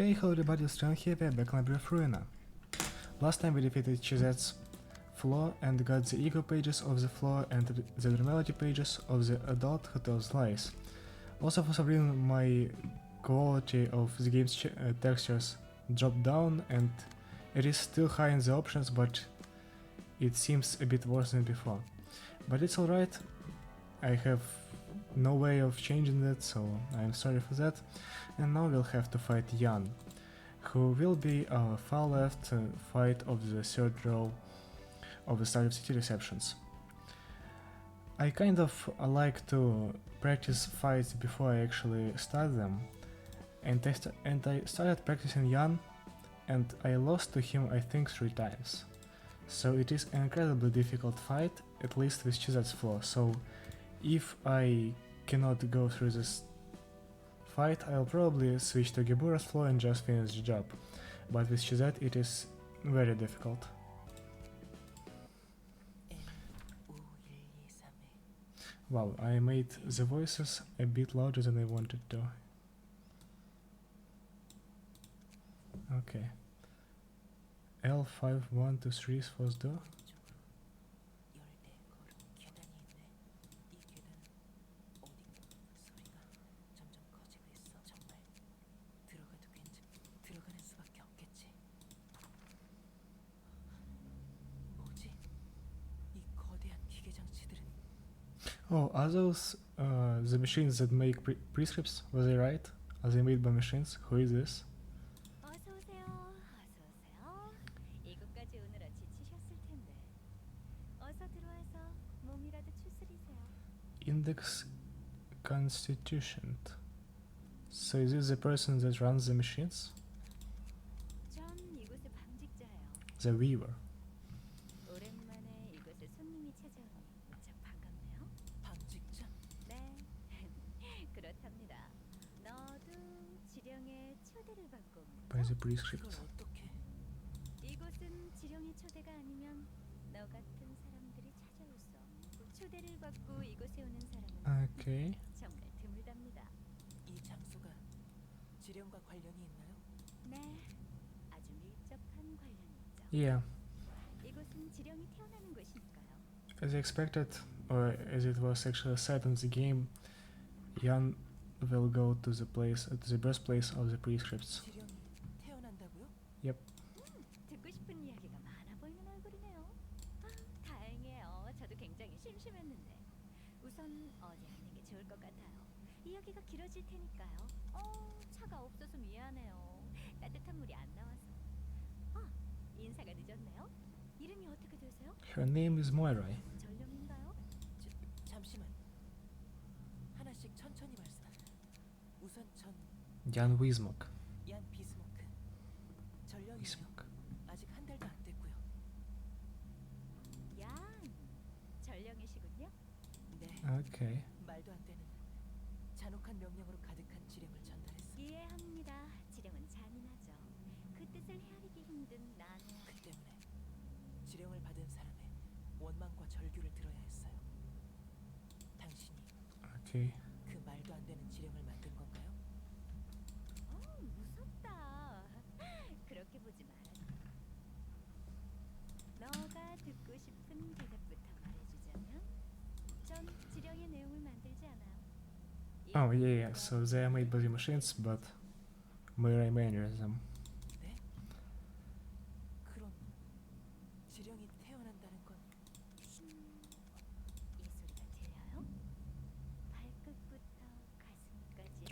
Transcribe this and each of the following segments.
Hey, hello everybody, it's Chad here, we're back on Ruina. Last time we defeated Chizet's floor and got the ego pages of the floor and the normality pages of the adult who tells lies. Also for some reason my quality of the game's textures dropped down and it is still high in the options, but it seems a bit worse than before. But it's alright, I have no way of changing that, so I'm sorry for that. And now we'll have to fight Yan, who will be our far left fight of the third row of the start of city receptions. I kind of like to practice fights before I actually start them, and I started practicing Yan, and I lost to him I think 3 times. So it is an incredibly difficult fight, at least with Chizet's floor, so if I cannot go through this fight, I'll probably switch to Gebura's floor and just finish the job, but with Chizet it is very difficult. Wow, I made the voices a bit louder than I wanted to. Okay. L5123 is first door. Oh, are those the machines that make prescripts? Was I right? Are they made by machines? Who is this? Index Constitution. So is this the person that runs the machines? The weaver. By the prescript. Okay. Yeah. As expected, or as it was actually said in the game, Yan will go to the place, to the birthplace of the prescripts. Yep. Her name is Moira. Jan Wismok. Wismok. Okay. Okay. Oh yeah, so they are made by the machines, but Moira manages them.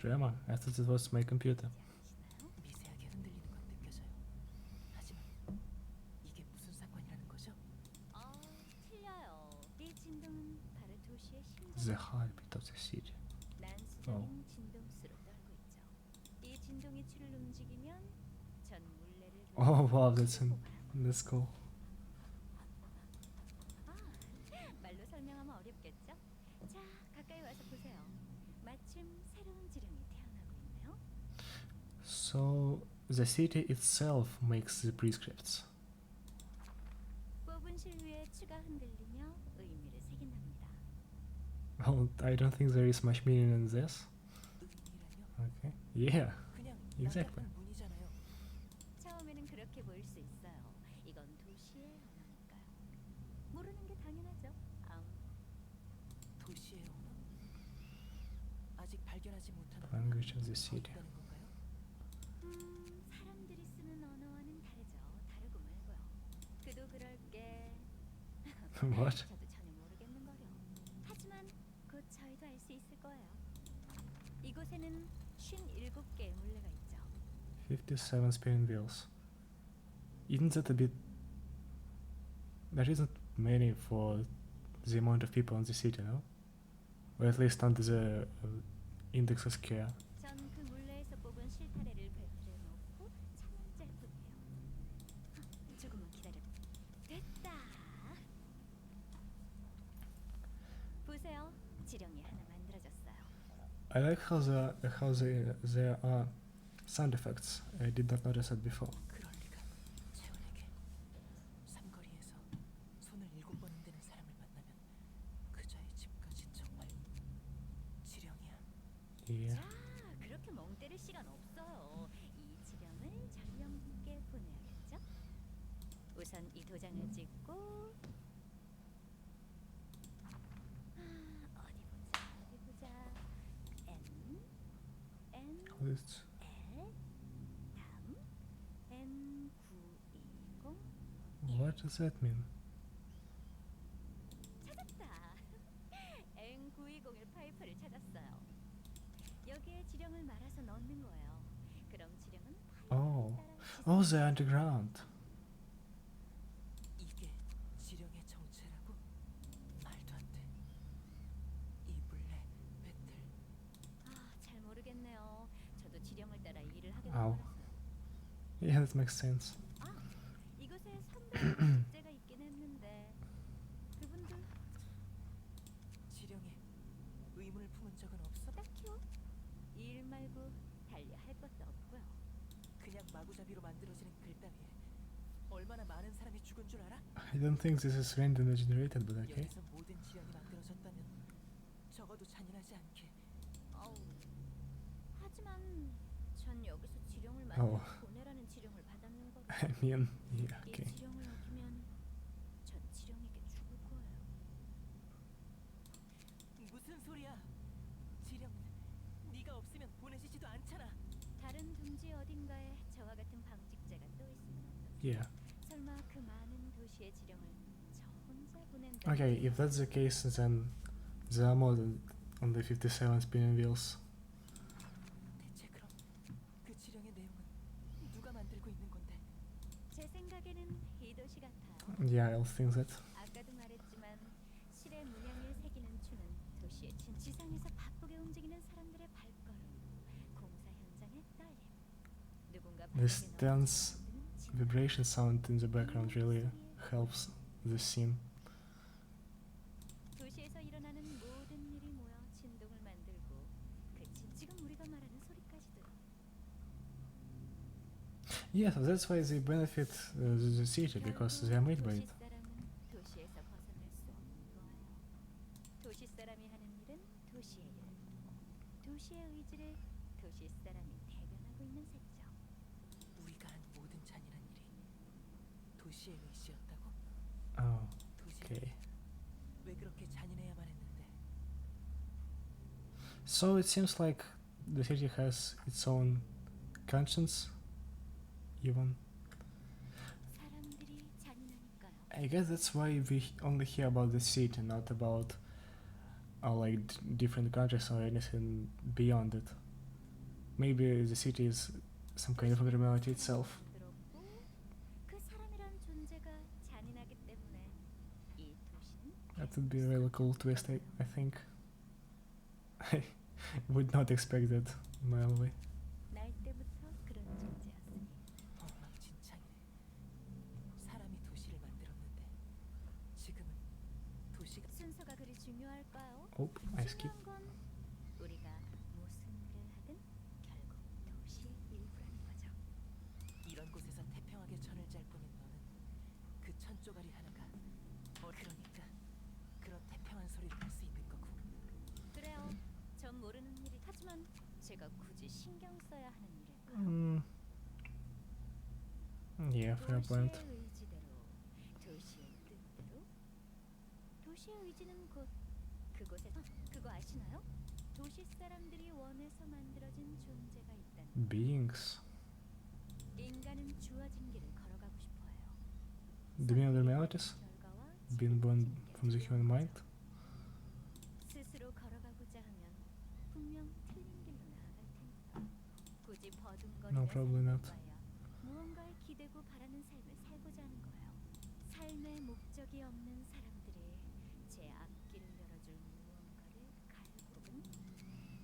Drama, I thought it was my computer. The heartbeat of the city. Oh. Oh wow, that's cool. So the city itself makes the prescripts. Well, I don't think there is much meaning in this. Okay. Yeah, exactly. 처음에는 그렇게 보일 수 있어요. 이건 도시의 언어니까요. 모르는 게 당연하죠. 도시의 언어? 아직 발견하지 못한 Language of the 더 city. 있다는 건가요? 사람들이 쓰는 언어와는 다르죠. 다르고 말고요. 그도 그럴 게 What? 저도 전혀 모르겠는 거요. 하지만 곧 저희도 알 수 있을 거예요. 이곳에는 57개의 물레가 있죠. 57 spinning wheels. Isn't that a bit... There isn't many for the amount of people in the city, no? Or at least under the index of care. 전 그 물레에서 뽑은 실타래를 배틀에 넣고 찾는 짤뿐이에요. 조금만 기다려. 됐다. 보세요. 지령이 하나 만들어졌어요. I like how there are sound effects. I did not notice that before. 그럴 리가. 채원에게 삼거리에서 손을 7번 흔드는 사람을 만나면 그자의 집까지 정말 지령이야. Yeah. 자, 그렇게 멍 때릴 시간 없어요. 이 지령을 전령께 보내야겠죠? 우선 이 도장을 찍고 어디 보자. N It's L 다음 N920 what does that mean? 찾았다. N920의 파이프를 찾았어요. 여기에 지령을 말아서 넣는 거예요. 그럼 지령은 Oh. 파이프를 따라 Oh, they're underground. 이게 지령의 정체라고? 말도 안 돼. 이 물레, 배틀. 잘 모르겠네요. 저도 지령을 따라 일을 하게 아우. 되어서요. Yeah, that makes sense. 이곳에 선배 축제가 있긴 했는데 그분들 지령에 의문을 품은 적은 없어? 딱히요. 일 말고 달리 할 것도 없고요. 그냥 마구잡이로 만들어지는 글 따위에 얼마나 많은 사람이 죽은 줄 알아? I don't think this is randomly generated, but okay. 여기서 모든 지령이 만들어졌다면 적어도 잔인하지 않게. 하지만 전 여기서 지령을 만들어 어. 보내라는 지령을 받았는 거로. I mean, yeah, 이 okay. 지령을 어기면 전 지령에게 죽을 거예요. 무슨 소리야? 지령은 네가 없으면 보내지지도 않잖아. 다른 둥지 어딘가에 저와 같은 방직자가 또 있으면 어떡해. Yeah. 설마 그 많은 도시의 지령을 저 혼자 보낸다. Okay, if that's the case, then there are more than only 57 spinning wheels. 대체 그럼 그 지령의 내용은 누가 만들고 있는 건데? 제 생각에는 이 도시 같아요. Yeah, I'll think that. 아까도 말했지만 실의 문양을 새기는 추는 도시의 지상에서 바쁘게 움직이는 사람들의 발걸음, 공사 현장의 떨림. 누군가 This 바닥에 dense 넣어서 만드는 진동. vibration sound in the background really helps the scene. 도시에서 일어나는 모든 일이 모여 진동을 만들고 지금 우리가 말하는 소리까지도요. Yeah, so that's why they benefit the city, because they are made by 도시 it. 사람은 도시에서 벗어날 수 없는 거예요. 도시 사람이 하는 일은 도시의 일. 도시의 의지를 도시 사람이 대변하고 있는 셈이죠. 우리가 한 모든 잔인한 일이 도시의 의지였다고? Oh, 도시 okay. 왜 그렇게 잔인해야만 했는데? So it seems like the city has its own conscience, even. 사람들이 잔인하니까요. I guess that's why we only hear about the city, not about like different countries or anything beyond it. Maybe the city is some kind of abnormality itself. 들었고 그 사람이란 존재가 잔인하기 때문에 이 도시는 That would be a really cool twist, I think. I would not expect that a mile away. 날 때부터 그런 존재였으니. 엉망진창이네. 사람이 도시를 만들었는데 지금은 도시가 순서가 그리 중요할까요? Oh, I skip. 중요한 건 우리가 무슨 일을 하든 결국 도시의 일부라는 거죠. 이런 곳에서 태평하게 천을 잘 보는 너는 그 천 쪼가리 하나가 그러니까 그런 태평한 소리를 할 수 있는 거고. 그래요. 전 모르는 일이 하지만 제가 굳이 신경 써야 하는 일일까요? fair point. 도시의 의지대로, 도시의 뜻대로. 도시의 의지는 곧 그곳에서 그거 아시나요? 도시 사람들이 원해서 만들어진 존재가 있다는. Beings. 인간은 주어진 길을 걸어가고 싶어요. Do we know the realities? 결과와 Being born from the human mind? 스스로 걸어가고자 하면 분명 틀린 길로 나아갈 테니까. 굳이 버둥거리며 No, probably not. 무언가에 기대고 바라는 삶을 살고자 하는 거예요. 삶의 목적이 없는 사람들이 제 앞길을 열어줄 무언가를 갈구는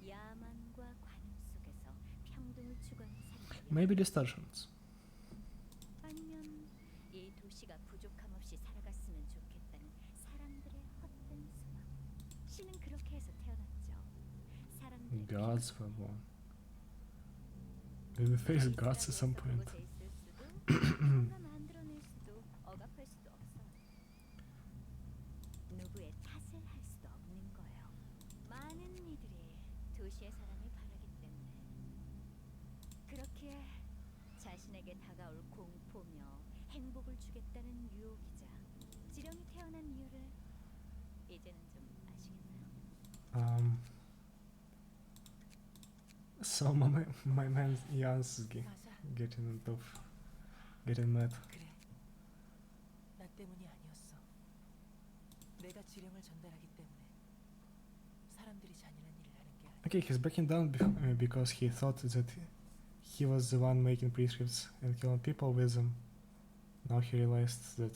야만과 관음 속에서 평등을 추구하는 사람들이 Maybe distortions. 아니면 이 도시가 부족함 없이 살아갔으면 좋겠다는 사람들의 헛된 소망. 신은 그렇게 해서 태어났죠. 사람들의 Gods were born. We will face gods at some point. 그곳에 있을 수도, 뭔가 만들어낼 수도, 억압할 수도 없어요. 누구의 탓을 할 수도 없는 거예요. 많은 이들이 도시의 사람을 바라기 때문에. 그렇게 자신에게 다가올 공포며 행복을 주겠다는 유혹이자 지령이 태어난 이유를 이제는 좀 아시겠나요? So my man Yansgi 맞아. getting mad. 그래. 나 때문이 아니었어. 내가 지령을 전달하기 때문에 사람들이 잔인한 일을 하는 게 아니야. Okay, he's backing down because he thought that he was the one making prescripts and killing people with them. Now he realized that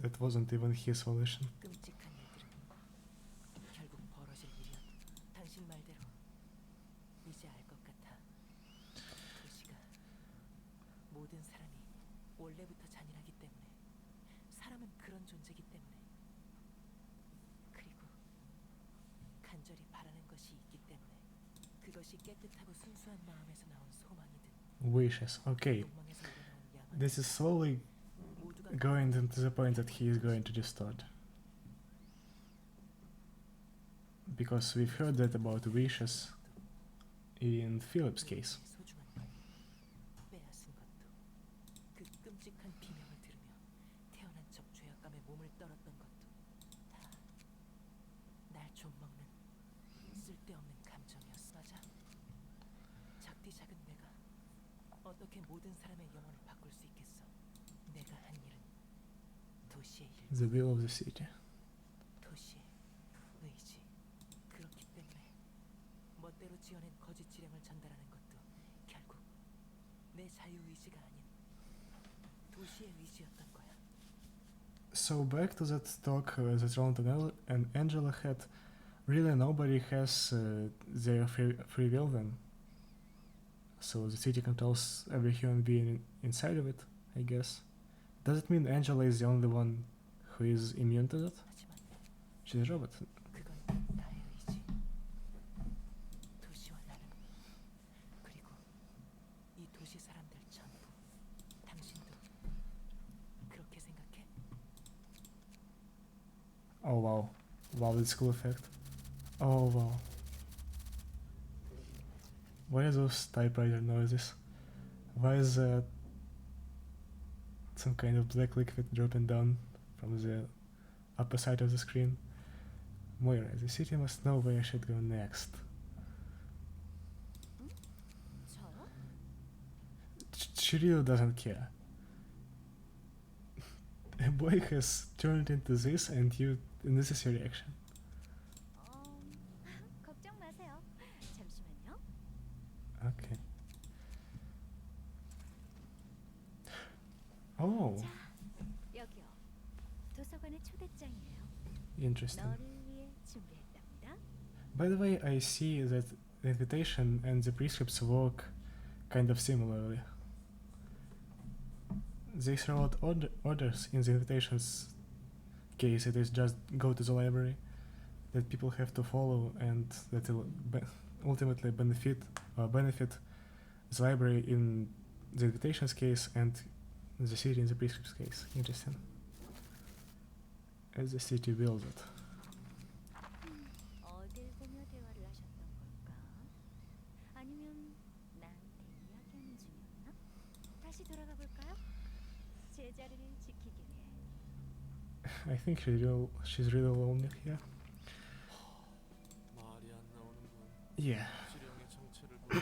that wasn't even his volition. 끔찍한 일들은 결국 벌어질 일이야. 당신 말대로 이제 알 것 같아. 도시가 모든 사람이 원래부터 잔인하기 때문에 사람은 그런 존재이기 때문에 그리고 간절히 바라는 것이 있기 때문에 그것이 깨끗하고 순수한 마음에서 나온 소망이든 Wishes. Okay, 욕망에서 우러나온 야망 this is slowly 모두가 going to the point that he is going to distort. Because we've heard that about wishes in Philip's case. 소중한 것 빼앗은 것도 그 끔찍한 비명을 들으며 태어난 적 죄악감에 몸을 떨었던 것도 다 날 좀먹는 쓸데없는 감정이었어. 맞아. 작디 작은 내가 어떻게 모든 사람의 영혼을 바꿀 수 있겠어. 내가 한 일은 도시의 일, The will of the city. 도시의 의지. 그렇기 때문에 멋대로 지어낸 거짓 지령을 전달하는 것도 결국 내 자유의지가 아닌 도시의 의지였던 거야. So back to that talk that Roland and Angela had. Really, nobody has their free will then. So the city controls every human being inside of it, I guess. Does it mean Angela is the only one who is immune to that? 하지만 She's a robot. 그건 나의 의지. 도시와 나는 그리고 이 도시 사람들 전부. 당신도 그렇게 생각해? Oh wow. Wow, that's cool effect. Oh wow. What are those typewriter noises? Why is some kind of black liquid dropping down from the upper side of the screen? Moira, the city must know where I should go next. 저요? She really doesn't care. A boy has turned into this and this is your reaction. 걱정 마세요. 잠시만요. Okay. Oh, 자, 여기요. 도서관의 초대장이에요. interesting. 너를 위해 준비했답니다. By the way, I see that the invitation and the prescripts work kind of similarly. They throw out orders in the invitations case. It is just go to the library that people have to follow and that will ultimately benefit the library in the invitations case and the city in the prescripts case. Interesting. As the city wills it. 어딜 보며 대화를 하셨던 걸까? 아니면 나한테 이야기하는 중이었나? 다시 돌아가 볼까요? 제자리를 지키길 해. I think she's really lonely here. 말이 안 나오는군. Yeah. 지령의 정체를 보여.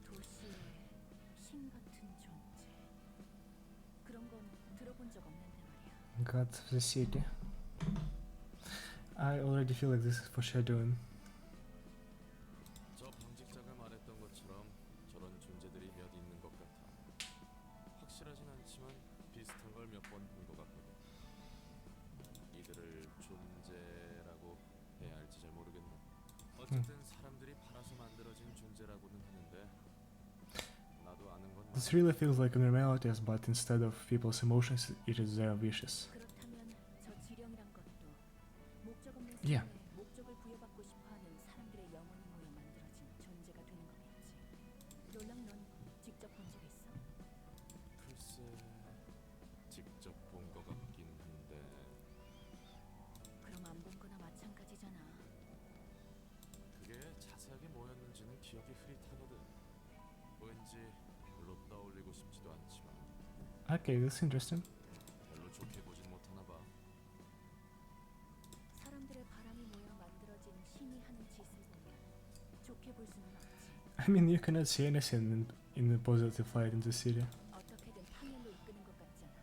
도시의 신 같은 존재. 그런 건 들어본 적 없는데 말이야. God of the city. I already feel like this is foreshadowing. 저 방직자가 말했던 것처럼 저런 존재들이 몇 있는 것 같아. 확실하진 않지만 비슷한 걸 몇 번 본 것 같거든. 이들을 존재라고 해야 할지 잘 모르겠네. 어쨌든 사람들이 팔아서 만들어진 존재라고는 하는데 나도 아는 건 This really feels like abnormalities, but instead of people's emotions, it is their wishes. 그렇다면 저 지령이란 것도 목적 없는 Yeah. 삶에 목적을 부여받고 싶어하는 사람들의 영혼이 모여 만들어진 존재가 되는 거겠지. 롤랑 넌 직접 본 적 있어? 글쎄 직접 본 것 같긴 한데 그럼 안 본 거나 마찬가지잖아. 그게 자세하게 뭐였는지는 기억이 흐릿하거든. 왠지 별로 떠올리고 싶지도 않지만 Okay, that's interesting. 별로 좋게 보진 못하나 봐. 사람들의 바람이 모여 만들어진 신이 하는 짓을 보면 좋게 볼 수는 없지. I mean, you cannot see anything in a positive light in the city. 어떻게든 파멸로 이끄는 것 같잖아.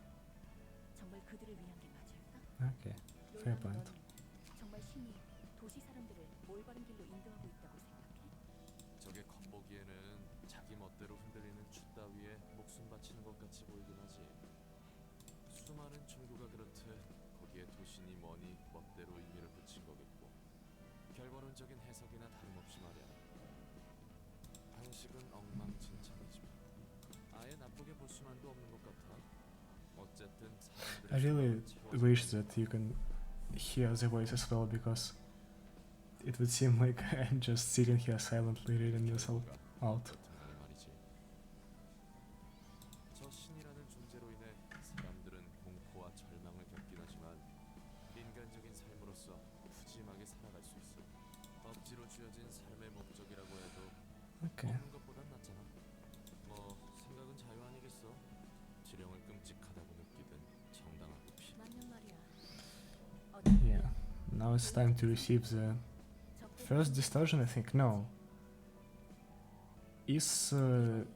정말 그들을 위한 게 맞을까? Okay, fair 롤랑, point. 넌 정말 신이 도시 사람들을 올바른 길로 인도하고 있다고 생각해? 저게 겉보기에는 자기 멋대로 흔들리는 추 따위에 목숨 바치는 것 같이 보이긴 하지. 수많은 종교가 그렇듯 거기에 도신이 뭐니 멋대로 의미를 붙인 거겠고 결과론적인 해석이나 다름없이 말이야. 방식은 엉망진창이지만 아예 나쁘게 볼 수만도 없는 것 같아. 어쨌든 I 사람들의 really 소망을 wish 채워주는 that you can hear the voice as well, because it would seem like I'm just sitting here silently reading this out. 그렇다면 말이지. 저 신이라는 존재로 인해 사람들은 공포와 절망을 겪긴 하지만 인간적인 삶으로서 푸짐하게 살아갈 수 있어. 억지로 쥐어진 삶의 목적이라고 해도 Okay. 없는 것보단 낫잖아. 뭐 생각은 자유 아니겠어. 지령을 끔찍하다고 느끼든 정당하고 맞는 말이야. Yeah. Now it's time to receive the first distortion, I think. No. Is the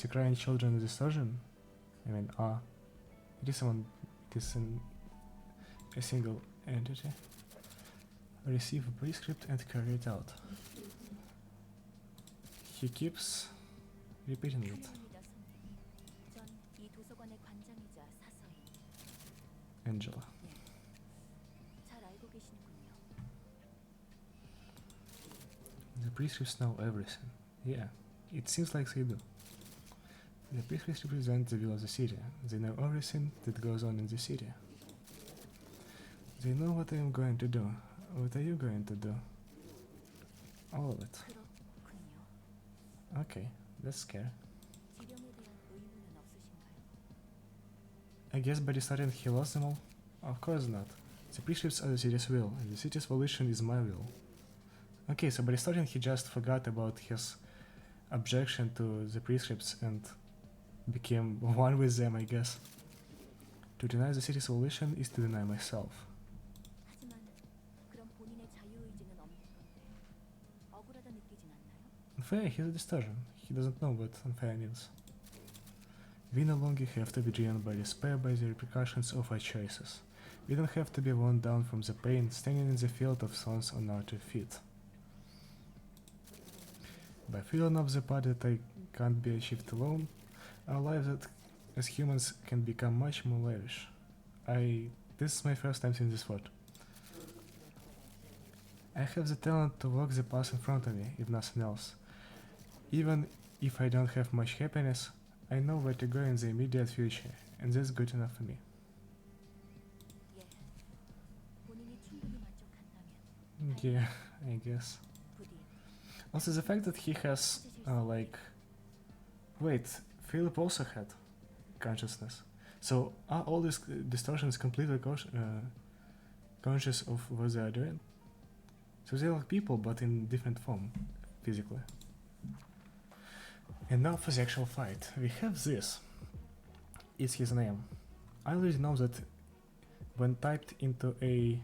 crying children a distortion? I mean, it is a single entity. Receive a prescript and carry it out. He keeps repeating it. 환영합니다, 선생님. 전 이 도서관의 관장이자 사서인. Angela. 잘 알고 계시는군요. The prescripts know everything. Yeah, it seems like they do. The prescripts represent the will of the city. They know everything that goes on in the city. They know what I am going to do. What are you going to do? All of it. 그렇군요. Okay, that's scary. 지령에 대한 의무는 없으신가요? I guess by restarting he lost them all? Of course not. The prescripts are the city's will, and the city's volition is my will. Okay, so by restarting he just forgot about his objection to the prescripts and became one with them, I guess. To deny the city's volition is to deny myself. 하지만 그럼 본인의 자유의지는 없는 건데 억울하다 느끼진 않나요? Unfair, he's a distortion. He doesn't know what unfair means. We no longer have to be driven by despair by the repercussions of our choices. We don't have to be worn down from the pain standing in the field of thorns on our 2 feet. By feeling of the part that I can't be achieved alone, our lives as humans can become much more lavish. This is my first time seeing this word. I have the talent to walk the path in front of me, if nothing else. Even if I don't have much happiness, I know where to go in the immediate future, and that's good enough for me. 예. 본인이 충분히 만족한다면 Yeah, I guess. 부디 Also, the fact that he has, wait, Philip also had consciousness. So, are all these distortions completely conscious of what they are doing? So they're like people, but in different form, physically. And now for the actual fight. We have this. It's his name. I already know that when typed into a...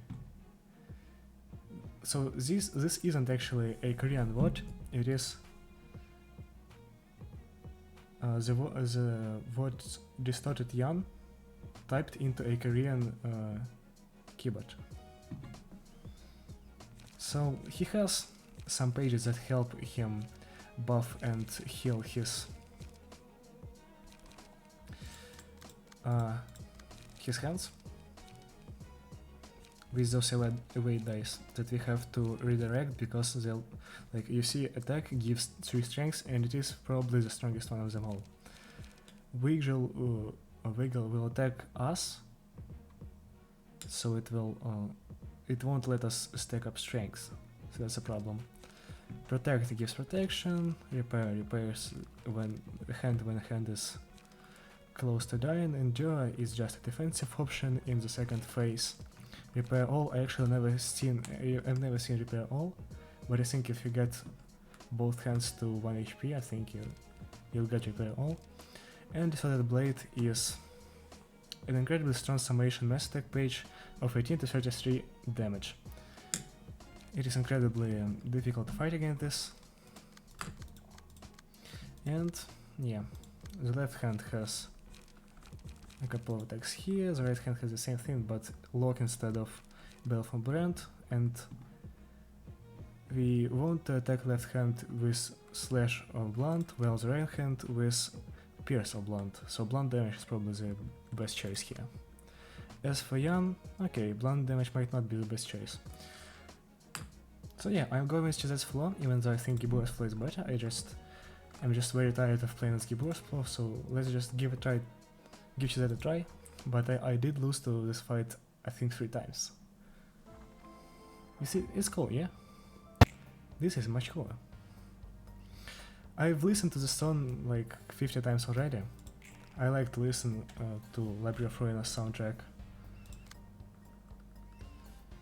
So this isn't actually a Korean word, it is the word distorted Yan typed into a Korean keyboard. So he has some pages that help him buff and heal his hands with those away dice that we have to redirect because they'll, like, you see, attack gives 3 strengths and it is probably the strongest one of them all. Wiggle will attack us, so it won't let us stack up strengths, so that's a problem. Protect gives protection, repair repairs when a hand is close to dying, endure is just a defensive option in the second phase. Repair all, I've never seen repair all, but I think if you get both hands to 1 HP, I think you'll get repair all. And Distorted Blade is an incredibly strong summation mass attack page of 18 to 33 damage. It is incredibly difficult to fight against this. And yeah, the left hand has a couple of attacks here, the right hand has the same thing but lock instead of Baleful Brand, and we want to attack left hand with Slash or Blunt, while the right hand with Pierce or Blunt, so blunt damage is probably the best choice here. As for Yan, okay, blunt damage might not be the best choice. So yeah, I'm going with Chazet's Flaw, even though I think Gibur's Flaw is better. I'm just very tired of playing with Gibur's Flaw, so let's just give Chazet a try. But I did lose to this fight, I think 3 times. You see, it's cool, yeah? This is much cooler. I've listened to the song like 50 times already. I like to listen to Library of Ruina soundtrack.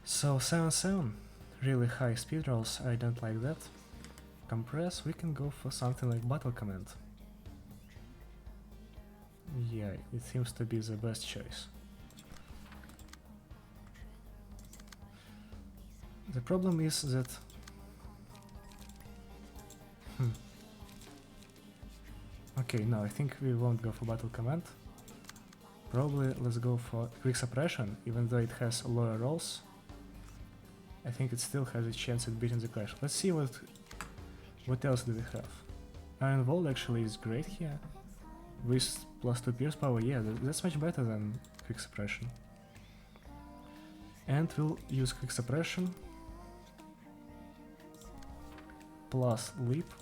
So 7-7, really high speed rolls, I don't like that. Compress, we can go for something like Battle Command. Yeah, it seems to be the best choice. The problem is that... Okay, no, I think we won't go for Battle Command. Probably let's go for Quick Suppression, even though it has lower rolls. I think it still has a chance at beating the Clash. Let's see what else do we have. Iron Wall actually is great here. With +2 Pierce power, yeah, that's much better than Quick Suppression. And we'll use Quick Suppression plus Leap.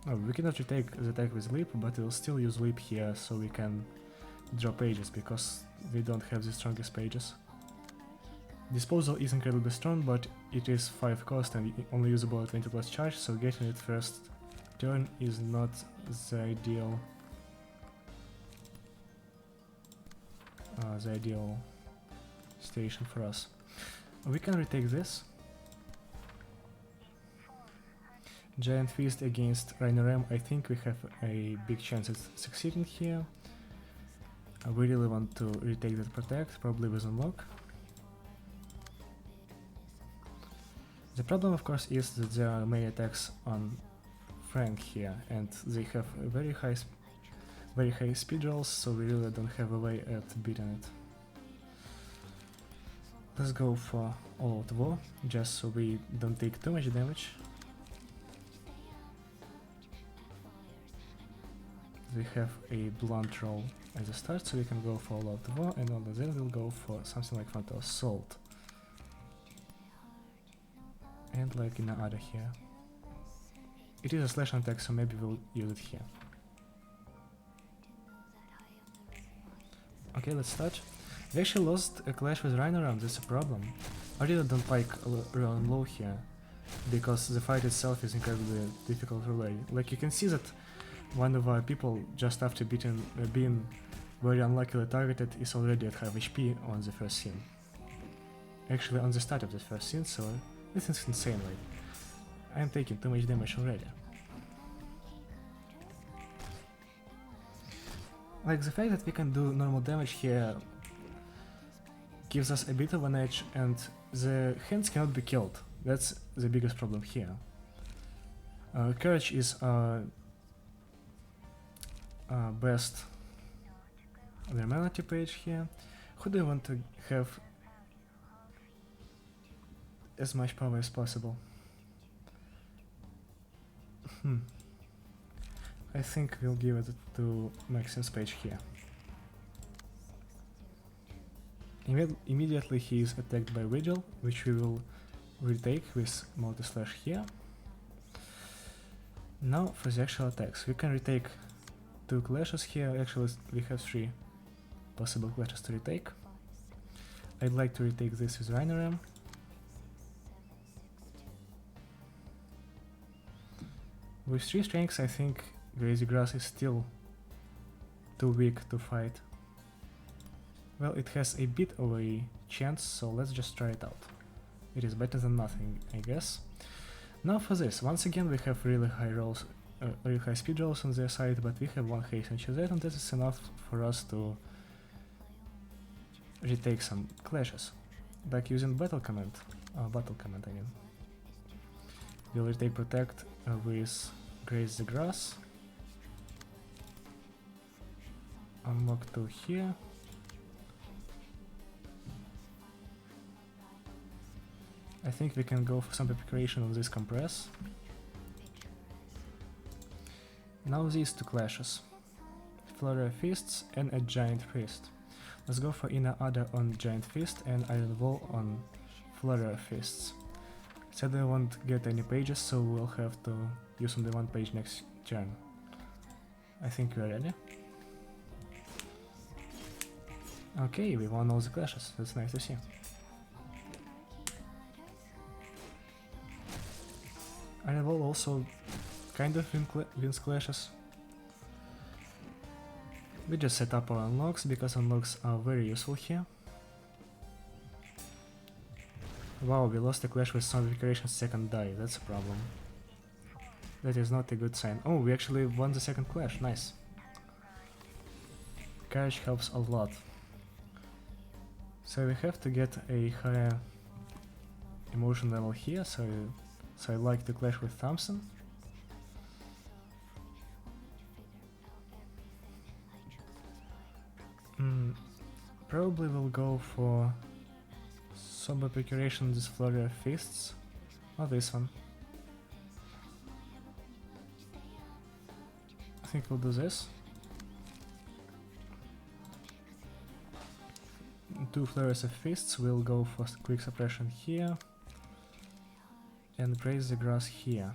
Oh, we cannot retake the attack with Leap, but we'll still use Leap here so we can draw pages, because we don't have the strongest pages. Disposal is incredibly strong, but it is 5 cost and only usable at 20 plus charge, so getting it first turn is not the ideal station for us. We can retake this. Giant Fist against Ruina, I think we have a big chance at succeeding here. We really want to retake that Protect, probably with Unlock. The problem, of course, is that there are many attacks on Frank here, and they have very high speed rolls, so we really don't have a way at beating it. Let's go for All Out War, just so we don't take too much damage. We have a blunt roll at the start, so we can go for All Out War, and on the then we'll go for something like Frontal Assault. And like in the other here. It is a slash attack, so maybe we'll use it here. Okay, let's start. We actually lost a clash with Ruina, that's a problem. I really don't like run low here, because the fight itself is incredibly difficult to relay. Like, you can see that one of our people, just after being very unluckily targeted, is already at half HP on the first scene. Actually, on the start of the first scene, so this is insane, like, I'm taking too much damage already. Like the fact that we can do normal damage here gives us a bit of an edge, and the hands cannot be killed. That's the biggest problem here. Courage is our best abnormality page here. Who do you want to have as much power as possible? I think we'll give it to Maxim's page here. Immediately he is attacked by Vigil, which we will retake with multi-slash here. Now for the actual attacks. We can retake 2 clashes here. Actually we have 3 possible clashes to retake. I'd like to retake this with Ruina. With 3 strengths I think Crazy Grass is still too weak to fight. Well, it has a bit of a chance, so let's just try it out. It is better than nothing, I guess. Now for this, once again we have really high rolls, really high speed rolls on their side, but we have 1 haste and Chazette, and that is enough for us to retake some clashes. Like using battle command I mean. We'll retake protect with Graze the Grass. Unlock 2 here. I think we can go for some preparation on this compress. Now these 2 clashes. Flurry of Fists and a Giant Fist. Let's go for Inner Adder on Giant Fist and Iron Wall on Flurry of Fists. Said I won't get any pages, so we'll have to use only 1 page next turn. I think we're ready. Okay, we won all the clashes, that's nice to see. Iron Wall also kind of wins clashes. We just set up our unlocks, because unlocks are very useful here. Wow, we lost a clash with Zombification's second die, that's a problem. That is not a good sign. Oh, we actually won the second clash, nice. Courage helps a lot. So we have to get a higher emotion level here, so I like to clash with Thompson. Probably we'll go for Sober Procuration, this Flurry of Fists, or this one. I think we'll do this. 2 Flurries of Fists, we'll go for Quick Suppression here, and Praise the Grass here.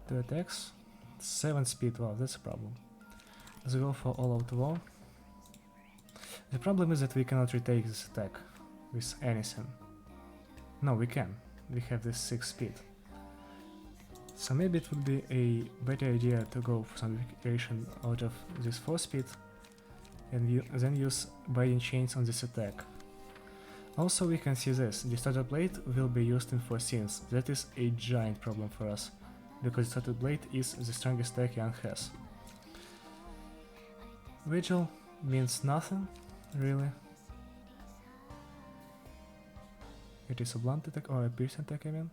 2 attacks, 7 speed, wow, that's a problem. Let's go for All Out War. The problem is that we cannot retake this attack with anything. No, we can. We have this 6 speed. So maybe it would be a better idea to go for some variation out of this 4 speed and then use Binding Chains on this attack. Also we can see this, the Starter Blade will be used in 4 scenes. That is a giant problem for us, because Starter Blade is the strongest attack Yang has. Vigil means nothing, really. It is a blunt attack, or a piercing attack I mean.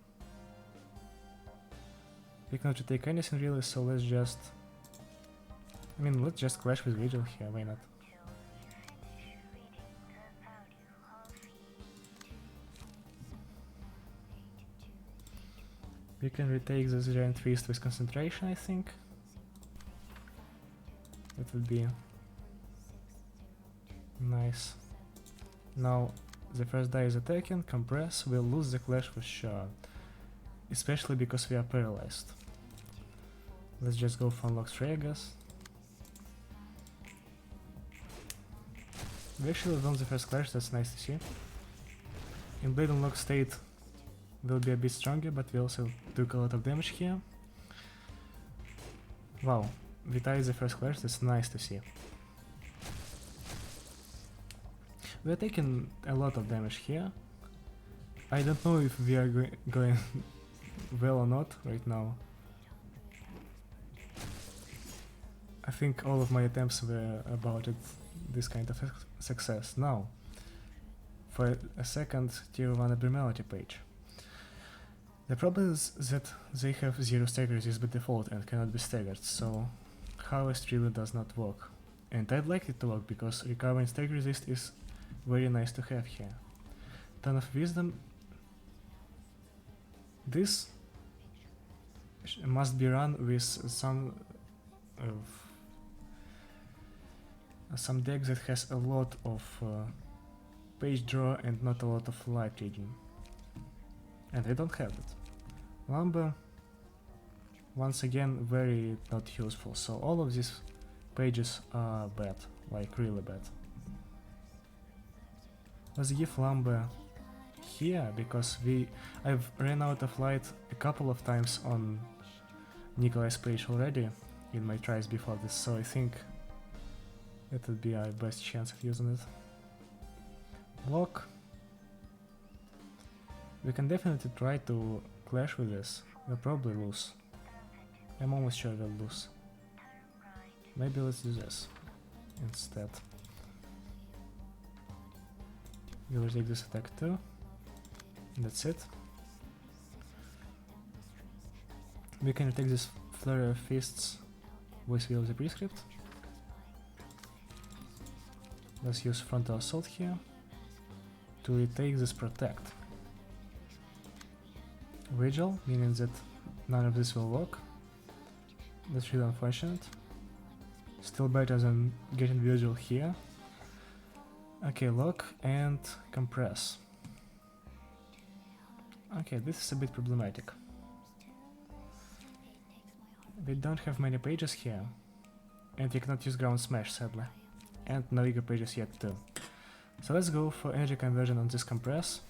We cannot take anything really, so let's just... let's just clash with Vigil here, why not? We can retake this Giant Fist with concentration, I think. That would be nice. Now the first die is attacking, compress, we'll lose the clash for sure. Especially because we are paralyzed. Let's just go for unlock 3, I guess. We actually won the first clash, that's nice to see. In Blade unlock state will be a bit stronger, but we also took a lot of damage here. Wow, we tied the first clash, that's nice to see. We are taking a lot of damage here. I don't know if we are going well or not right now. I think all of my attempts were about this kind of success. Now, for a second tier 1 abnormality page. The problem is that they have 0 stagger resist by default and cannot be staggered, so harvest really does not work. And I'd like it to work because recovering stagger resist is very nice to have here. Ton of wisdom. This must be run with some deck that has a lot of page draw and not a lot of life reading. And I don't have it. Lumber, once again, very not useful, so all of these pages are bad, like really bad. Let's give lumber here, because I've ran out of light a couple of times on Nikolai's page already in my tries before this, so I think that would be our best chance of using it. Block. We can definitely try to clash with this. We'll probably lose. I'm almost sure we'll lose. Maybe let's do this instead. We will take this attack too. That's it. We can take this flurry of fists with Will of the Prescript. Let's use frontal assault here to retake this protect. Vigil, meaning that none of this will work. That's really unfortunate. Still better than getting Vigil here. Okay, lock and compress. Okay, this is a bit problematic. We don't have many pages here, and we cannot use ground smash sadly. And no ego pages yet too. So let's go for energy conversion on this compress,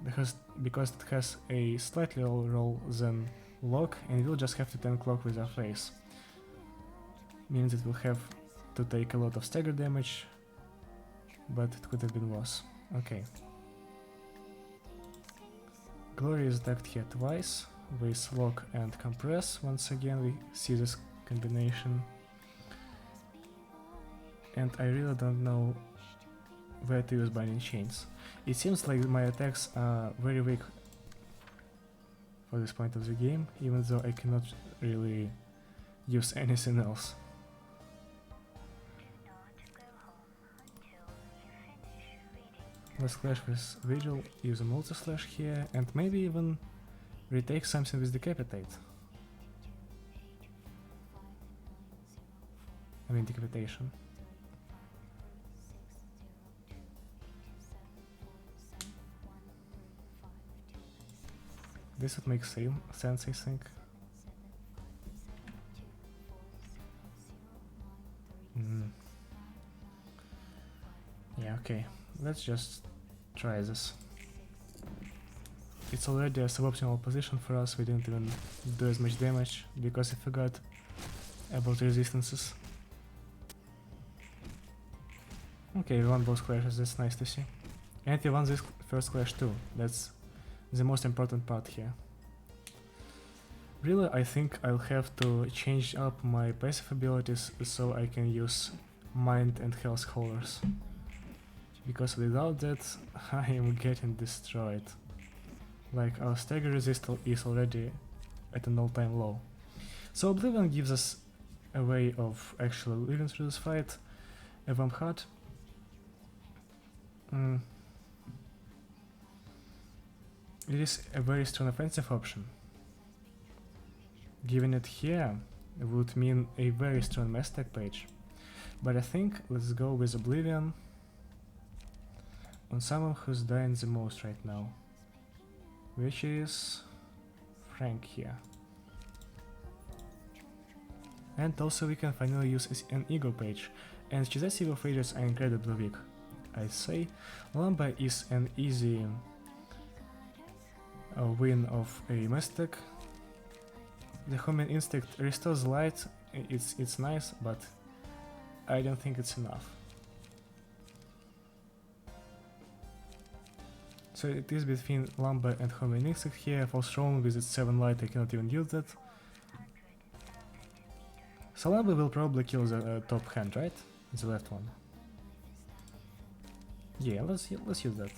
because it has a slightly lower roll than lock, and we'll just have to tank lock with our face. Means it will have to take a lot of stagger damage, but it could have been worse. Okay. Glory is attacked here twice, with lock and compress. Once again we see this combination. And I really don't know where to use binding chains. It seems like my attacks are very weak for this point of the game, even though I cannot really use anything else. Let's clash with Vigil, use a multi-slash here, and maybe even retake something with Decapitate. I mean Decapitation. This would make sense, I think. Yeah, okay. Let's just try this. It's already a suboptimal position for us. We didn't even do as much damage because I forgot about resistances. Okay, we won both clashes, that's nice to see. And we won this first clash too. That's the most important part here. Really, I think I'll have to change up my passive abilities so I can use Mind and Health Holders. Because without that, I am getting destroyed. Like, our stagger resist is already at an all-time low. So Oblivion gives us a way of actually living through this fight. A Vamp Heart. It is a very strong offensive option. Giving it here would mean a very strong mass attack page. But I think let's go with Oblivion on someone who's dying the most right now, which is Frank here. And also we can finally use an ego page, and Chiz's ego pages are incredibly weak. I'd say Lamba is an easy win of a mass attack. The Human Instinct restores light, it's nice, but I don't think it's enough. So it is between Lamba and Human Instinct here. False Roland with its 7 light, I cannot even use that. Salaba will probably kill the top hand, right? The left one. Yeah, let's use that.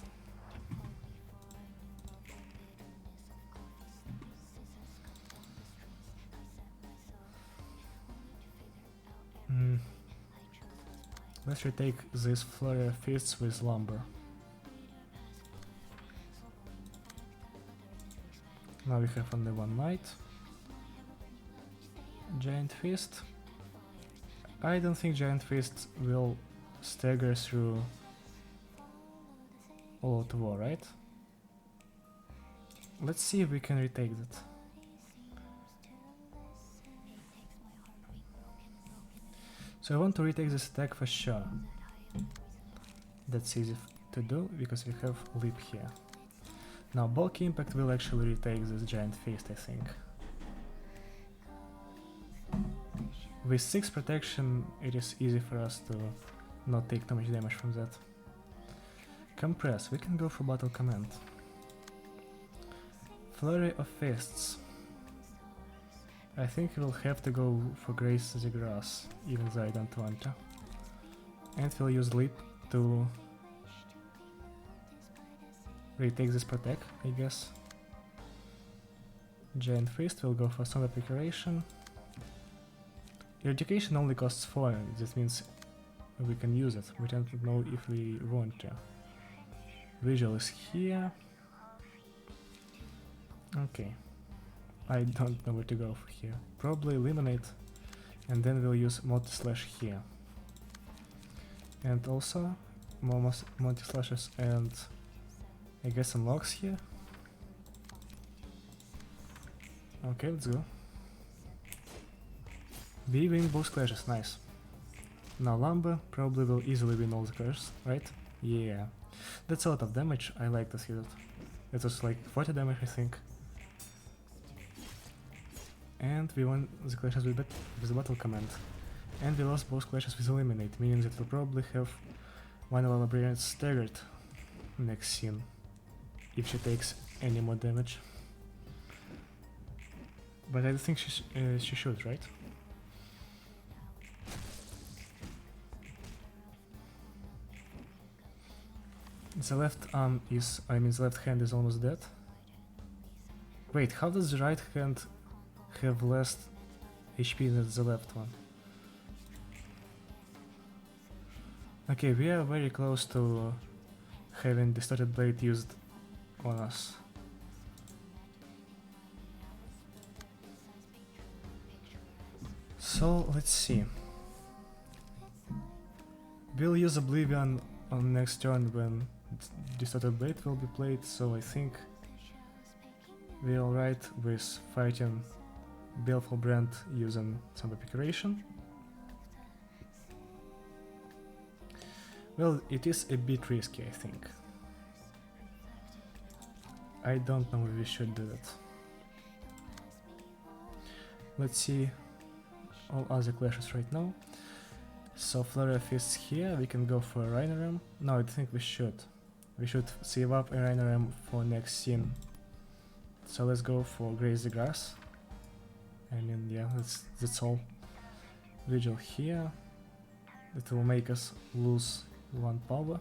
Let's retake this flurry of fists with lumber. Now we have only one knight. Giant fist. I don't think giant fist will stagger through all out war, right? Let's see if we can retake that. So I want to retake this attack for sure. That's easy to do because we have leap here. Now bulk impact will actually retake this giant fist, I think. With 6 protection it is easy for us to not take too much damage from that. Compress, we can go for battle command. Flurry of fists. I think we'll have to go for graze the grass, even though I don't want to. And we'll use leap to retake this protect, I guess. Giant fist will go for some preparation. Eradication only costs 4, this means we can use it. We don't know if we want to. Visual is here. Okay. I don't know where to go for here. Probably eliminate, and then we'll use multi-slash here. And also more multi-slashes and I guess unlocks here. Okay, let's go. We win both clashes, nice. Now Lumber probably will easily win all the clashes, right? Yeah. That's a lot of damage, I like to see that. It was like 40 damage, I think. And we won the clashes with the battle command. And we lost both clashes with eliminate, meaning that we'll probably have one of our librarians staggered next scene, if she takes any more damage. But I don't think she should, right? The left arm is, I mean the left hand is almost dead. Wait, how does the right hand have less HP than the left one? Okay, we are very close to having distorted blade used on us. So let's see. We'll use Oblivion on next turn when distorted blade will be played, so I think we're alright with fighting Baleful Brand using some preparation. Well, it is a bit risky, I think. I don't know if we should do that. Let's see all other clashes right now. So Flurry of Fists here, we can go for a Ruina. No, I think we should. We should save up a Ruina for next scene. So let's go for Graze the Grass. I mean, yeah, that's all. Vigil here. It will make us lose 1 power.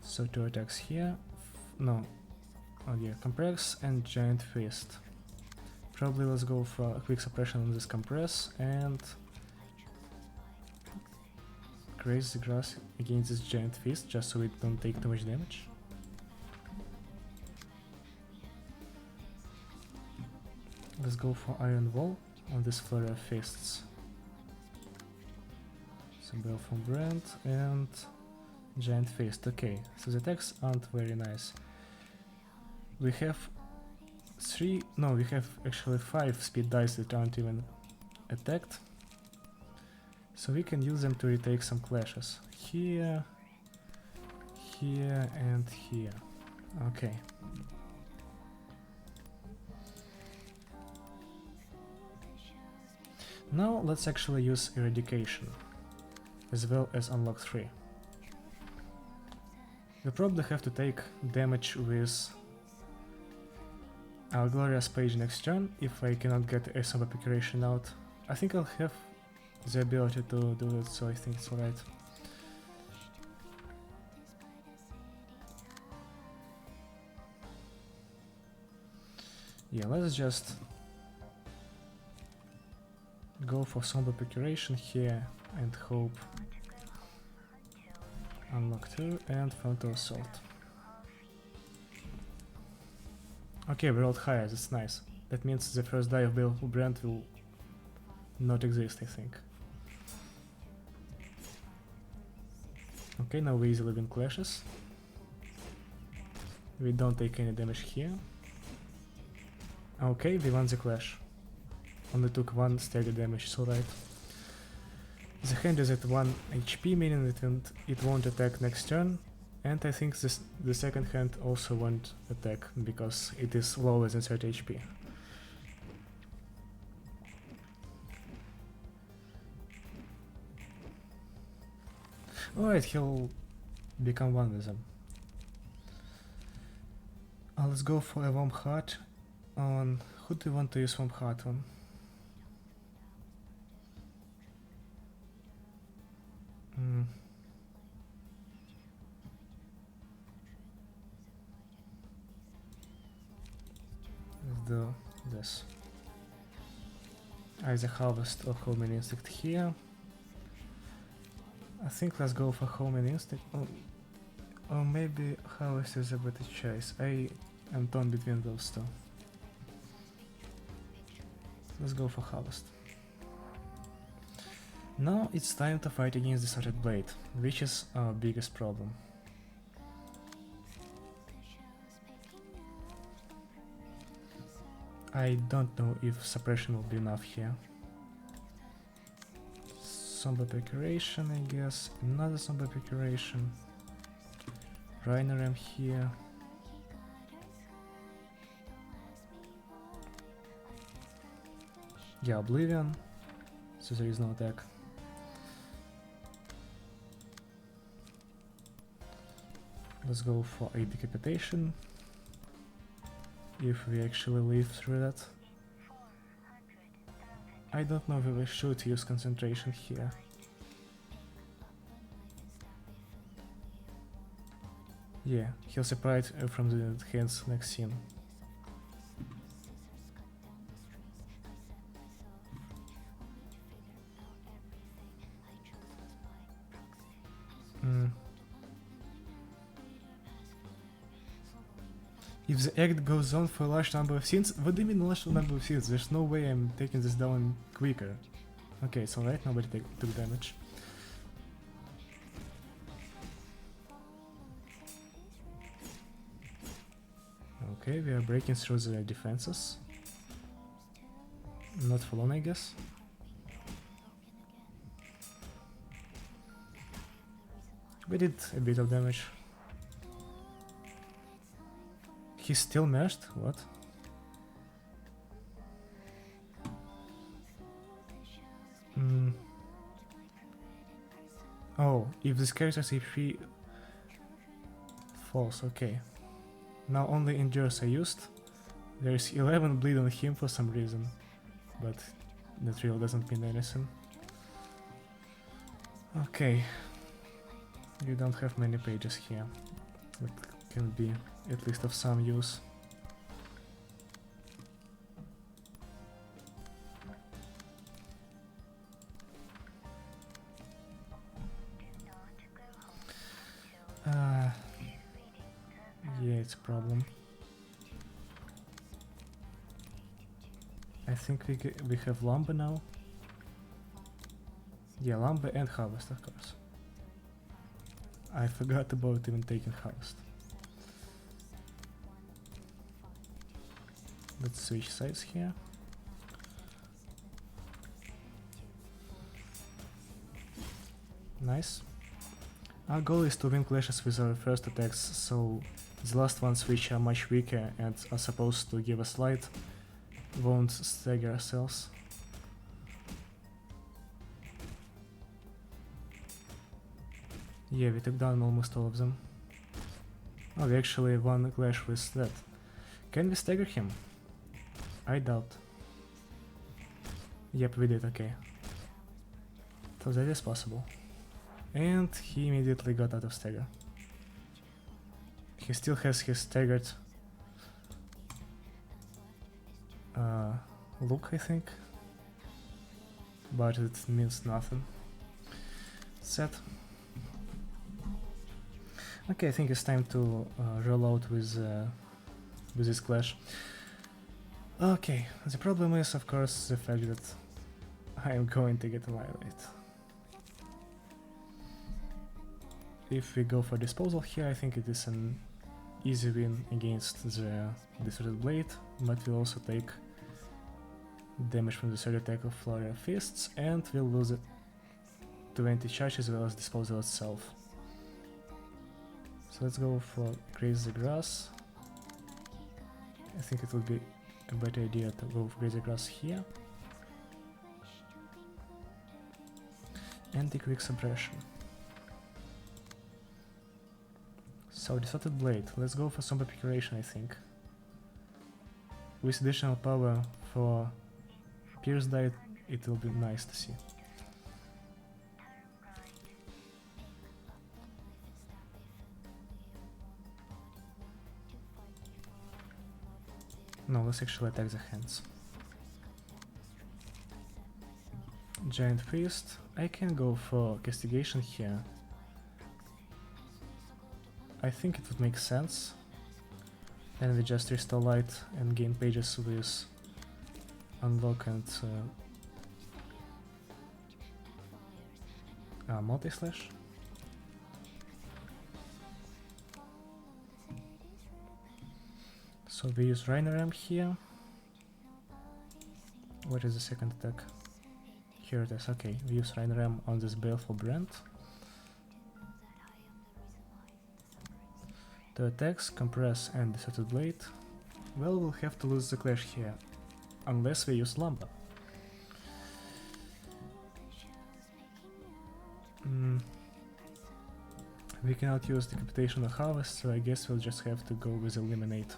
So 2 attacks here. No. Oh yeah, Compress and Giant Fist. Probably let's go for a quick suppression on this Compress and Graze the Grass against this Giant Fist, just so we don't take too much damage. Let's go for Iron Wall on this Flurry of Fists. So Baleful Brand and Giant Fist. Okay, so the attacks aren't very nice. We have we have actually 5 speed dice that aren't even attacked. So we can use them to retake some clashes. Here, here and here. Okay. Now let's actually use Eradication, as well as Unlock 3. We probably have to take damage with I'll Glorious Page next turn if I cannot get a Somber Procuration out. I think I'll have the ability to do it, so I think it's alright. Yeah, let's just go for Somber Procuration here and hope unlock 2 and Frontal Assault. Okay, we rolled higher, that's nice. That means the first die of Baleful Brand will not exist, I think. Okay, now we easily win clashes. We don't take any damage here. Okay, we won the clash. Only took 1 stagger damage, it's alright. The hand is at 1 HP, meaning it won't attack next turn. And I think the second hand also won't attack, because it is lower than 30 HP. Alright, he'll become one with them. Let's go for a Warm Heart on... Who do you want to use Warm Heart on? Let's do this. Either Harvest or Homing Instinct here. I think let's go for Homing Instinct. Or maybe Harvest is a better choice. I am torn between those two. Let's go for Harvest. Now it's time to fight against the Sorted Blade, which is our biggest problem. I don't know if suppression will be enough here. Somber Procuration, I guess. Another Somber Procuration. Ruina here. Yeah, Oblivion. So there is no attack. Let's go for a Decapitation. If we actually live through that. I don't know if we should use Concentration here. Yeah, he'll separate from the hands next scene. If the act goes on for a large number of scenes, what do you mean large number of scenes? There's no way I'm taking this down quicker. Okay, it's alright, nobody took damage. Okay, we are breaking through the defenses. Not for long, I guess. We did a bit of damage. He's still meshed? What? Oh, if this character's HP falls, okay. Now only endures are used. There is 11 bleed on him for some reason, but that really doesn't mean anything. Okay. You don't have many pages here. That can be at least of some use. Yeah, it's a problem. I think we have Lumber now. Yeah, Lumber and Harvest, of course. I forgot about even taking Harvest. Let's switch sides here. Nice. Our goal is to win clashes with our first attacks, so the last ones, which are much weaker and are supposed to give us light, won't stagger ourselves. Yeah, we took down almost all of them. Oh, we actually won a clash with that. Can we stagger him? I doubt. Yep, we did, okay. So that is possible. And he immediately got out of stagger. He still has his staggered look, I think. But it means nothing. Set. Okay, I think it's time to roll out with this clash. Okay, the problem is, of course, the fact that I am going to get annihilated. If we go for disposal here, I think it is an easy win against the Distorted Blade, but we'll also take damage from the third attack of Flurry Fists, and we'll lose it 20 charge as well as disposal itself. So let's go for Graze the Grass. I think it would be a better idea to go for Graze the Grass here. And the Quick Suppression. So, Distorted Blade. Let's go for some Procuration, I think. With additional power for Pierce Die, it will be nice to see. No, let's actually attack the hands. Giant Priest. I can go for Castigation here. I think it would make sense. And we just restore light and gain pages with unlock and multi-slash. So we use Ruina here. What is the second attack? Here it is, okay. We use Ruina on this Baleful Brand. Two attacks, Compress and Distorted Blade. Well, we'll have to lose the clash here, unless we use Lumber. We cannot use Decapitation or Harvest, so I guess we'll just have to go with Eliminate.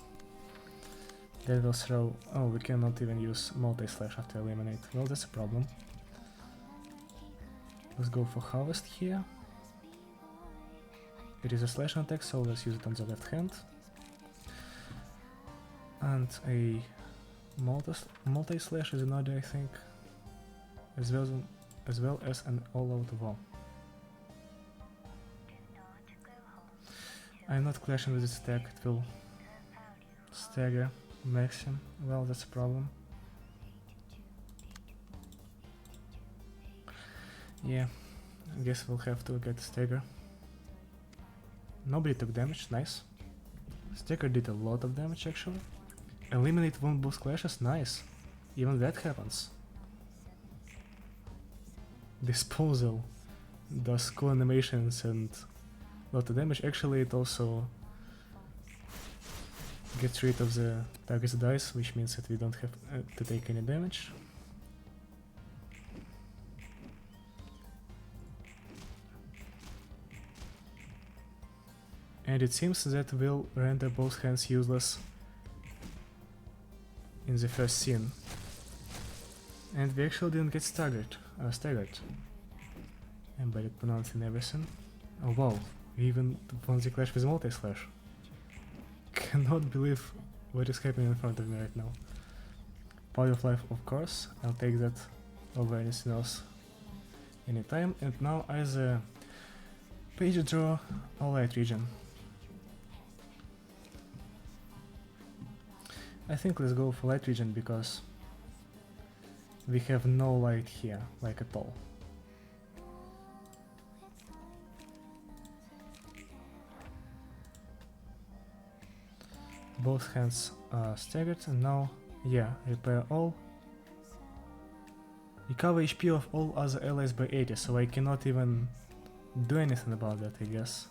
That will throw... oh, we cannot even use Multi-Slash after Eliminate. Well, that's a problem. Let's go for Harvest here. It is a slash attack, so let's use it on the left hand. And a multi-slash is another, I think, as well as an all-out war. I'm not clashing with this attack, it will stagger Maxim. Well, that's a problem. Yeah, I guess we'll have to get stagger. Nobody took damage, nice. Stagger did a lot of damage actually. Eliminate won't boost clashes, nice. Even that happens. Disposal does cool animations and a lot of damage. Actually, it also gets rid of the target's dice, which means that we don't have to take any damage. And it seems that will render both hands useless in the first scene. And we actually didn't get staggered. I'm bad at pronouncing everything. Oh wow, we even won the clash with multi-slash. Cannot believe what is happening in front of me right now. Power of Life, of course, I'll take that over anything else anytime. And now either page draw or light region. I think let's go for light region because we have no light here, like at all. Both hands are staggered and now, yeah, repair all. Recover HP of all other allies by 80, so I cannot even do anything about that, I guess.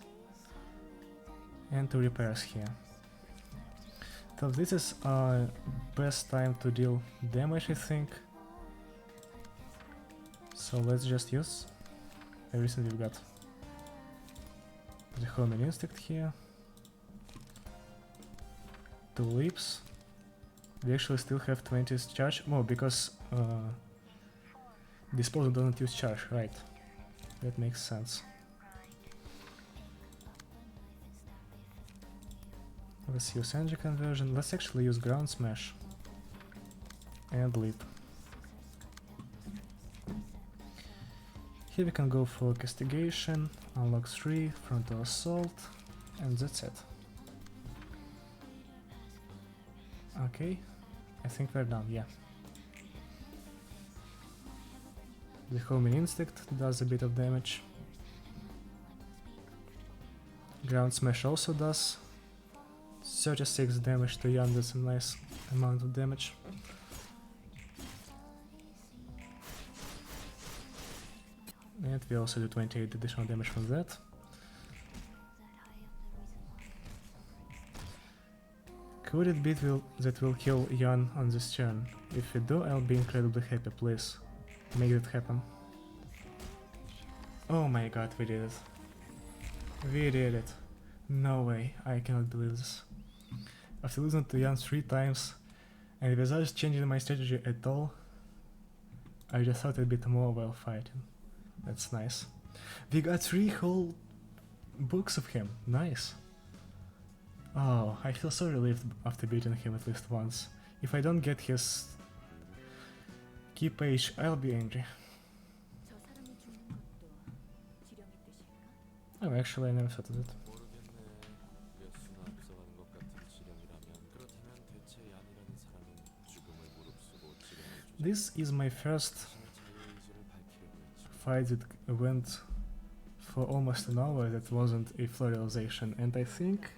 And 2 repairs here. So this is our best time to deal damage, I think. So let's just use everything we've got. The Homing Instinct here. 2 leaps. We actually still have 20 charge. Oh, because disposal doesn't use charge, right? That makes sense. Let's use energy conversion. Let's actually use ground smash and leap. Here we can go for castigation, unlock 3, frontal assault, and that's it. Okay, I think we're done, yeah. The homing instinct does a bit of damage. Ground smash also does 36 damage to Yan, that's a nice amount of damage. And we also do 28 additional damage from that. Could it be that will kill Yan on this turn? If we do, I'll be incredibly happy, please. Make it happen. Oh my god, we did it. We did it. No way, I cannot believe this. After losing to Yan 3 times, and without changing my strategy at all, I just thought a bit more while fighting. That's nice. We got 3 whole books of him. Nice. Oh, I feel so relieved after beating him at least once. If I don't get his key page, I'll be angry. 저 사람이 죽는 것도 지령의 뜻일까? Oh, actually, I never thought of it. 모르겠네. 몇 수나 앞서가는 것 같은 지령이라면 그렇다면 대체 얀이라는 사람은 죽음을 무릅쓰고 지령을 주지. This is my first 자유의지를 밝히려고 했지. fight that went for almost an hour that wasn't a floralization, and I think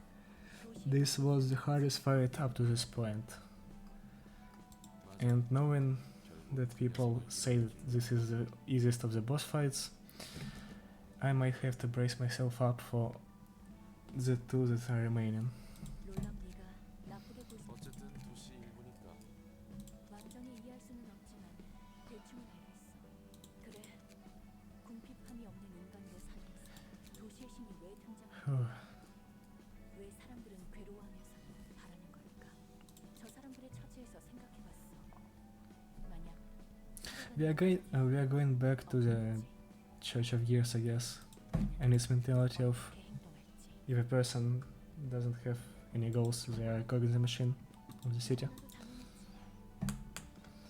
this was the hardest fight up to this point. And knowing that people say that this is the easiest of the boss fights, I might have to brace myself up for the 2 that are remaining. 롤랑 네가 나쁘게 볼 수. 어쨌든 2시 1분이니까 완전히 이해할 수는 없지만 대충은 알겠어. 그래. 궁핍함이 없는 인간으로 살면서 도시의 신이 왜 등장할까? 왜 사람들은 괴로워하면서도 바라는 걸까? 저 사람들의 처지에서 생각해봤어. 만약 We are going back to the Church of Gears, I guess, and its mentality of 어떻게 행동할지. if a person doesn't have any goals, they are a cog in the machine of the city.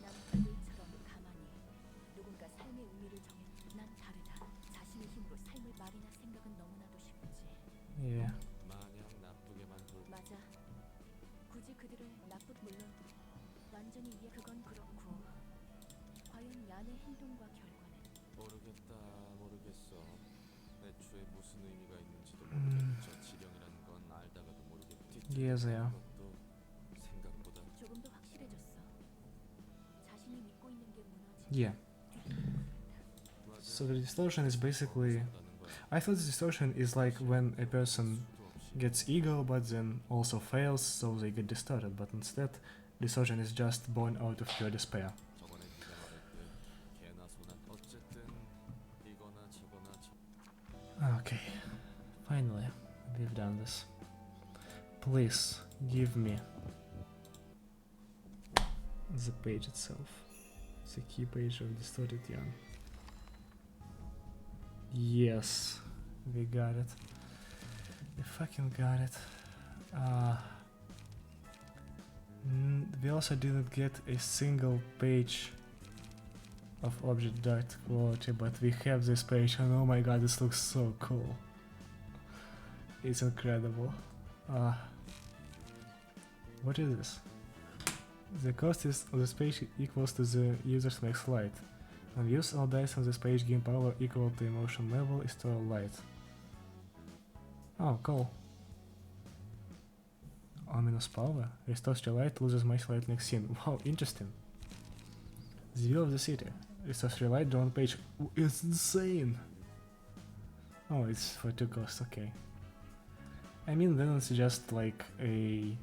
난 그들처럼 가만히 누군가 삶의 의미를 정해. 난 다르다. 자신의 힘으로 삶을 말이나 생각은 너무나도 쉽지. Yeah. 마냥 나쁘게만 돌 맞아. 굳이 그들을 물론 완전히 이해. 그건 그렇고 과연 얀의 행동과 결과는 모르겠어. 애초에 무슨 의미가 있는지도 모르겠고 저 지령이라는 건 알다가도 모르겠고 Yes, yeah. 것도 생각보다 조금 더 확실해졌어. 자신이 믿고 있는 게 무너지면 Yeah. So the distortion is basically... I thought the distortion is like when a person gets ego but then also fails, so they get distorted, but instead distortion is just born out of pure despair. 저번에 네가 말했듯 개나 소나 어쨌든 이거나 저거나 Okay, finally, we've done this. Please, give me the page itself. The key page of Distorted Yan. Yes, we got it. We fucking got it. We also didn't get a single page of object dart quality, but we have this page, and oh my god, this looks so cool. It's incredible. What is this? The cost of this page equals to the user's max light. When use all dice on this page gain power equal to emotion level is total light. Oh, cool. Ominous power. Restores your light, loses much light next scene. Wow, interesting. The view of the city. Restores your light, drawn page. It's insane! Oh, it's for 2 costs, okay. I mean, then it's just like a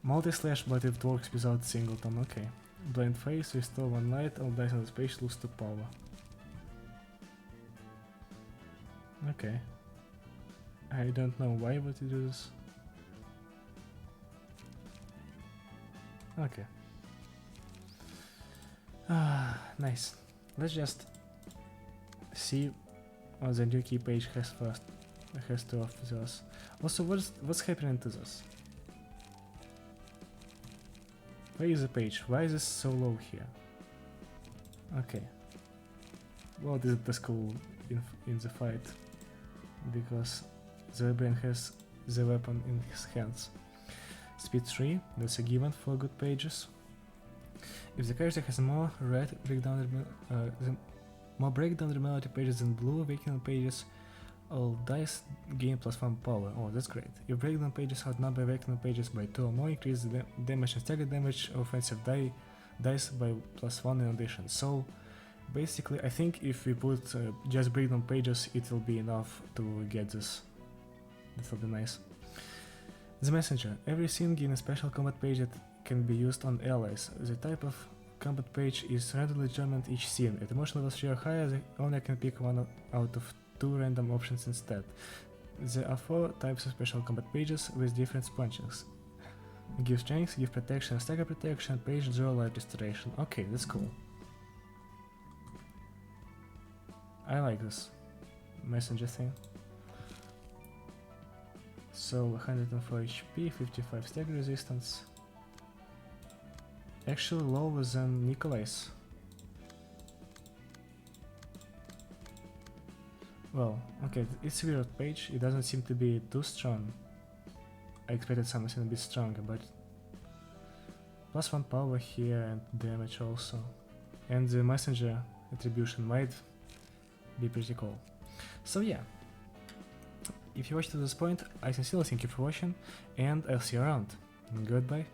multi-slash, but it works without singleton, okay. Blind face, restore 1 light, all dice on this page lose 2 power. Okay. I don't know why, but it is. Okay. Nice. Let's just see what the new key page has first. Has to offer us. Also, what's happening to this? Where is the page? Why is this so low here? Okay. Well, this is the school in the fight because the brain has the weapon in his hands. Speed 3, that's a given for good pages. If the character has more red more breakdown reality pages than blue awakening pages, all dice gain +1 power. Oh, that's great. If breakdown pages outnumber awakening pages by 2 or more, increase the damage and stagger damage of offensive dice by +1 in addition. So basically, I think if we put just breakdown pages, it will be enough to get this. That will be nice. The messenger. Every scene gains a special combat page that can be used on allies. The type of combat page is randomly determined each scene. At emotion level 3 or higher, the owner can pick one out of 2 random options instead. There are 4 types of special combat pages with different sponges. Give strength, give protection, stagger protection, page draw, life restoration. Okay, that's cool. I like this messenger thing. So 104 HP, 55 stagger resistance. Actually lower than Nikolai's. Well, okay, it's a weird page, it doesn't seem to be too strong. I expected something a bit stronger, but +1 power here and damage also. And the messenger attribution might be pretty cool. So yeah, if you watched to this point, I sincerely thank you for watching, and I'll see you around. Goodbye.